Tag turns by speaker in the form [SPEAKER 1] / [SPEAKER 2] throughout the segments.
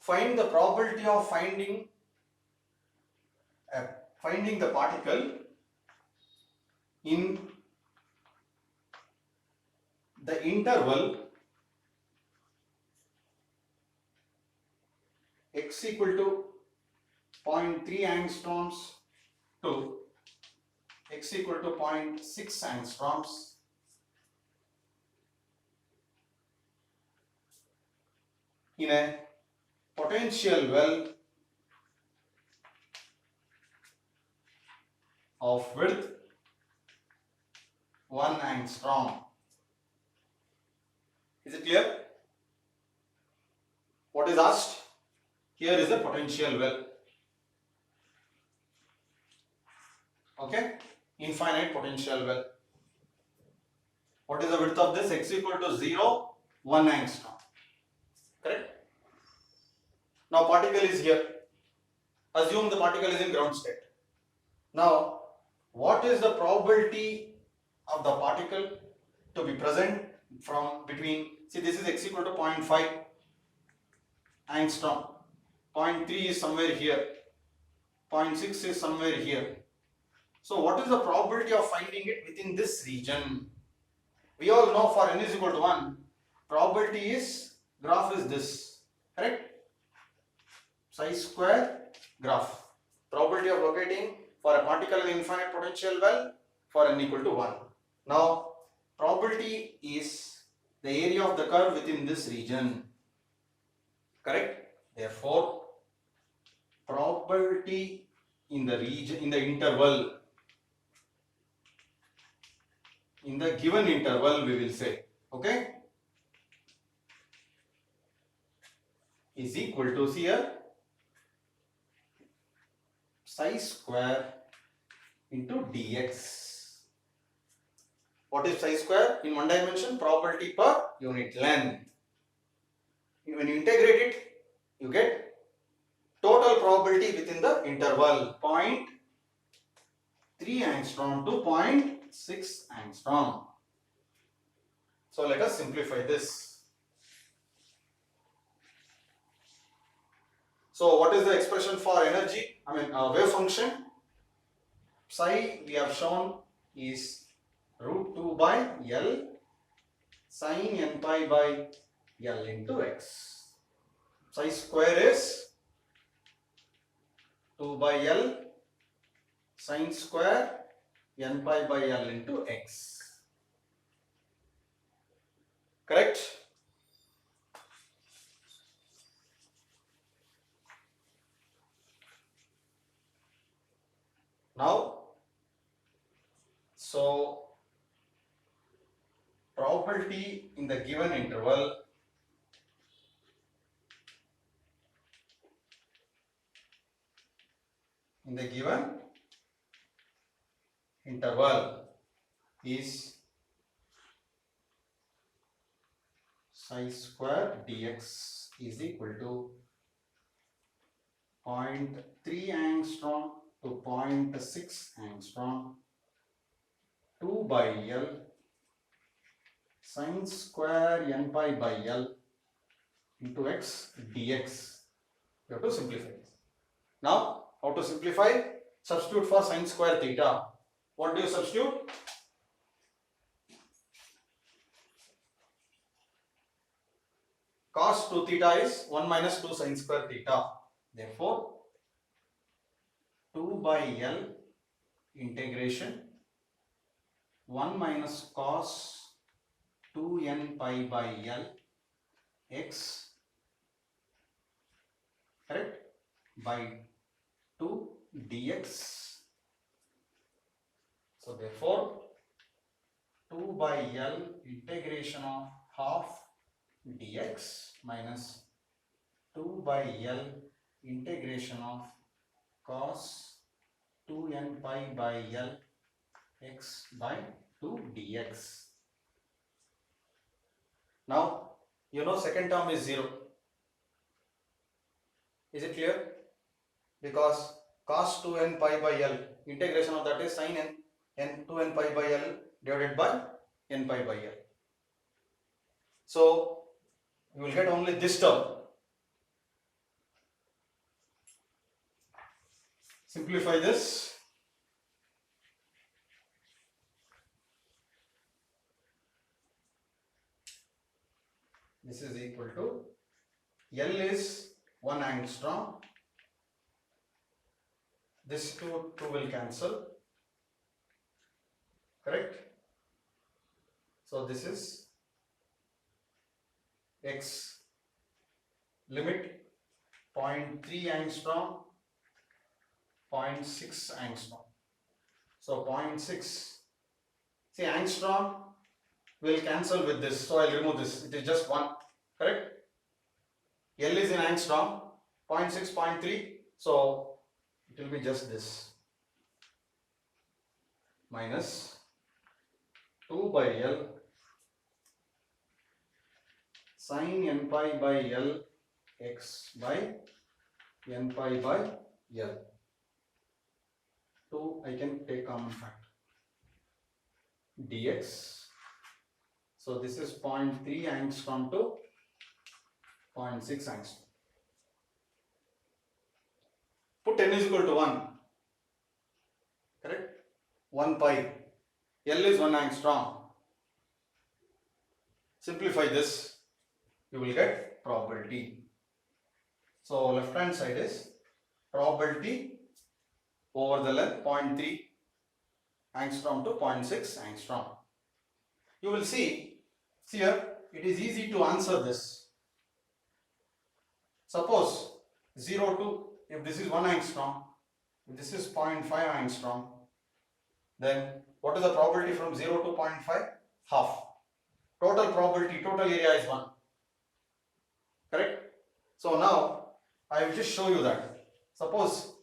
[SPEAKER 1] Find the probability of finding the particle in the interval x equal to 0.3 angstroms to x equal to 0.6 angstroms in a potential well of width 1 angstrom. Is it clear? What is asked? Here is a potential well. Okay? Infinite potential well. What is the width of this? X equal to 0, 1 angstrom. Correct? Now particle is here. Assume the particle is in ground state. Now, what is the probability of the particle to be present from between, see this is x equal to 0.5 angstrom, 0.3 is somewhere here, 0.6 is somewhere here. So what is the probability of finding it within this region? We all know for n is equal to 1, probability is, graph is this, correct? Psi square graph. Probability of locating for a particle in infinite potential well for n equal to 1. Now, probability is the area of the curve within this region. Correct? Therefore, probability in the region, in the interval, in the given interval, we will say, okay, is equal to, see here, psi square into dx. What is psi square? In one dimension, probability per unit length. When you integrate it, you get total probability within the interval 0.3 angstrom to 0.6 angstrom. So let us simplify this. So what is the expression for energy? Wave function. Psi we have shown is root 2 by L sin n pi by L into x. Psi square is 2 by L sin square n pi by L into x. Correct? Now, so probability in the given interval is psi square dx is equal to 0.3 angstrom to 0.6 angstrom 2 by L sin square n pi by L into x dx. You have to simplify this. Now, how to simplify? Substitute for sin square theta. What do you substitute? Cos 2 theta is 1 minus 2 sin square theta. Therefore, 2 by L integration 1 minus cos 2n pi by L x, correct, by 2 dx. So therefore 2 by L integration of half dx minus 2 by L integration of cos 2n pi by L x by 2 dx. Now, you know second term is 0. Is it clear? Because cos 2n pi by L, integration of that is sin n 2n pi by L divided by n pi by L. So, you will get only this term. Simplify this. This is equal to L is 1 angstrom. This two will cancel. Correct? So this is X limit 0.3 angstrom, 0.6 angstrom. So 0.6. See, angstrom will cancel with this. So I'll remove this. It is just 1. Correct? L is in angstrom. 0.6, 0.3. So it will be just this. Minus 2 by L sin n pi by L x by n pi by L. 2 I can take common factor. Dx. So this is 0.3 angstrom to 0.6 angstrom. Put n is equal to 1. Correct? 1 pi. L is 1 angstrom. Simplify this. You will get probability. So left hand side is probability over the length 0.3 angstrom to 0.6 angstrom. You will see here it is easy to answer this. Suppose 0 to, if this is 1 angstrom, if this is 0.5 angstrom, then what is the probability from 0 to 0.5? Half. Total probability, total area is 1. Correct? So now I will just show you that. Suppose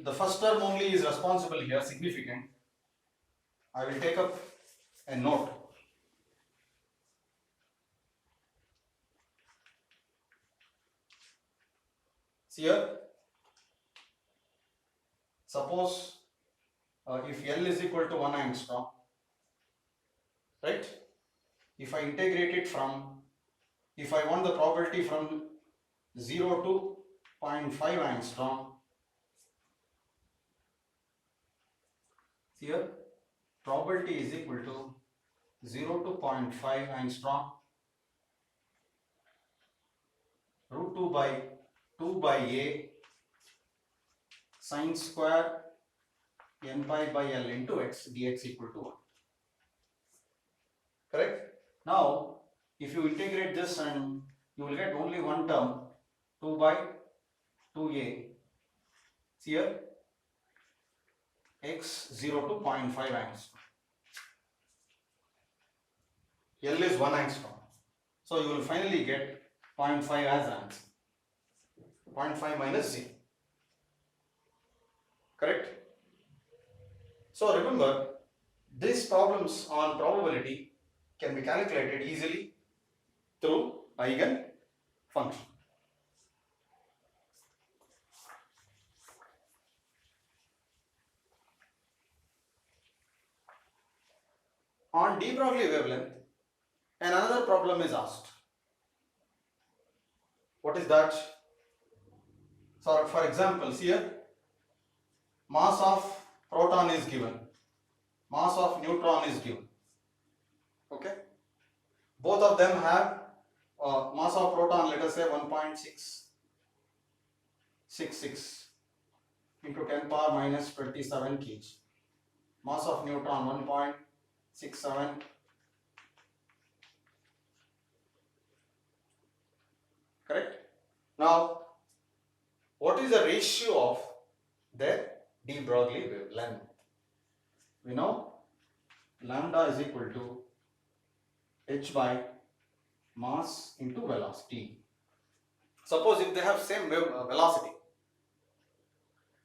[SPEAKER 1] the first term only is responsible here, significant. I will take up a note. See here, suppose if L is equal to 1 angstrom, right? If I integrate it from, if I want the probability from 0 to 0.5 angstrom, here probability is equal to 0 to 0.5 angstrom root 2 by A sin square n pi by L into x dx equal to 1. Correct? Now if you integrate this, and you will get only one term, 2 by 2A. See here, x 0 to 0.5 angstrom. L is 1 angstrom. So you will finally get 0.5 as answer. 0.5 minus 0. Correct? So remember, these problems on probability can be calculated easily through eigen function. On de Broglie wavelength, another problem is asked. What is that? So for example, here mass of proton is given, mass of neutron is given. Okay, both of them have mass of proton, let us say 1.666 into 10 power minus 27 kg. Mass of neutron 1.67. Correct? Now, what is the ratio of their de Broglie wavelength? We know lambda is equal to h by mass into velocity. Suppose if they have same velocity,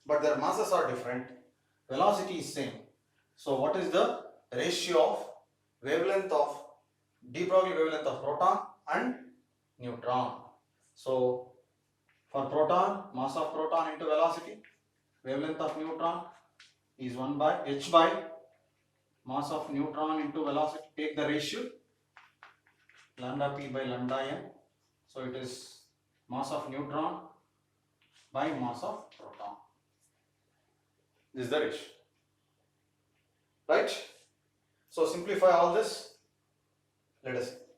[SPEAKER 1] but their masses are different, velocity is same. So what is the ratio of wavelength of de Broglie wavelength of proton and neutron? So for proton, mass of proton into velocity, wavelength of neutron is 1 by h by mass of neutron into velocity. Take the ratio lambda p by lambda n. So it is mass of neutron by mass of proton. This is the ratio. Right? So simplify all this. Let us see.